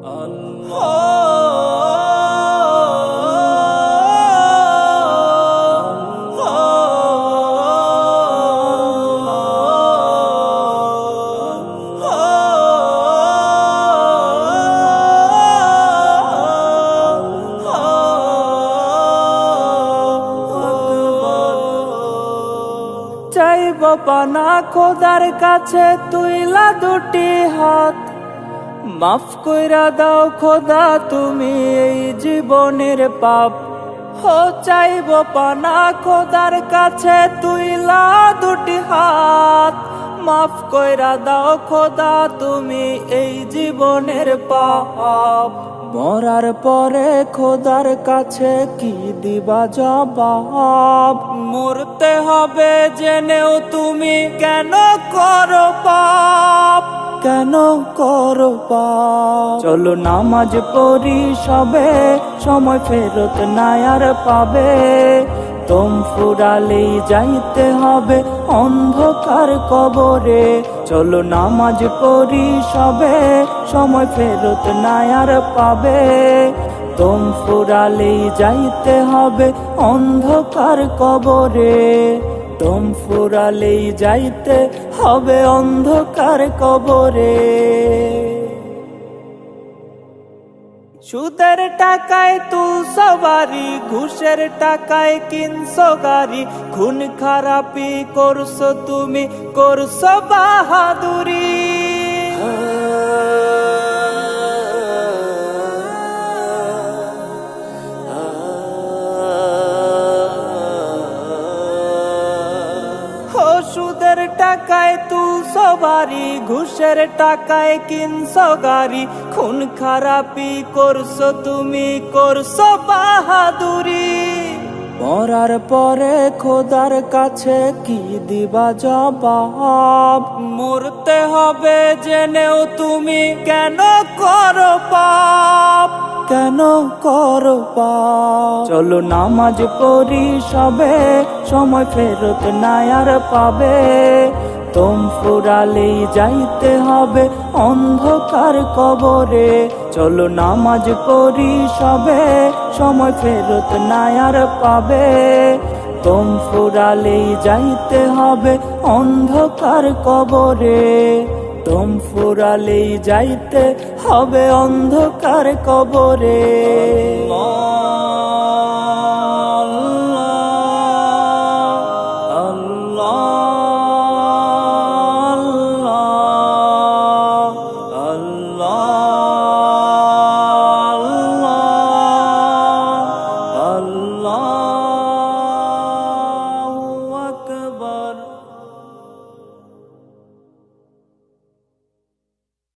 চাইব পানা খোদার কাছে তুইলা দুটি হাত, মাফ কইরা দাও খোদা তুমি এই জীবনের পাপ। হো চাইব পানা খোদার কাছে তুইলা দুটি হাত, মাফ কইরা দাও খোদা তুমি এই জীবনের পাপ। মরার পরে খোদার কাছে কি দিবা জবাব? মরতে হবে জেনেও তুমি কেন করো পাপ, কেন করো পাপ? চলো নামাজ পড়ি সবে, সময় ফেরত নাই আর পাবে। দম ফুরালেই যাইতে হবে অন্ধকার কবরে। চলো নামাজ পড়ি সবে, সময় ফেরত নাই আর পাবে। দম ফুরালেই যাইতে হবে অন্ধকার কবরে। দম ফুরালেই যাইতে হবে অন্ধকার কবরে। সুদের টাকায় তুলছো বাড়ি, ঘুষের টাকায় কিনছো গাড়ি। খুন খারাপি করছো তুমি, করছো বাহাদুরি। সুদের টাকায় তুলছো বাড়ি, ঘুষের টাকায় কিনছো গাড়ি। খুন খারাপি করছো তুমি, করছো বাহাদুরি। মরার পরে খোদার কাছে কি দিবা জবাব? মরতে হবে জেনেও তুমি কেন করো পাপ, কেন করো পাপ? চলো নামাজ পড়ি সবে, সময় ফেরত নাই আর পাবে। দম ফুরালেই যাইতে হবে অন্ধকার কবরে। চলো নামাজ পড়ি সবে, সময় ফেরত নাই আর পাবে। দম ফুরালেই যাইতে হবে অন্ধকার কবরে। দম ফুরালেই যাইতে হবে অন্ধকার কবরে।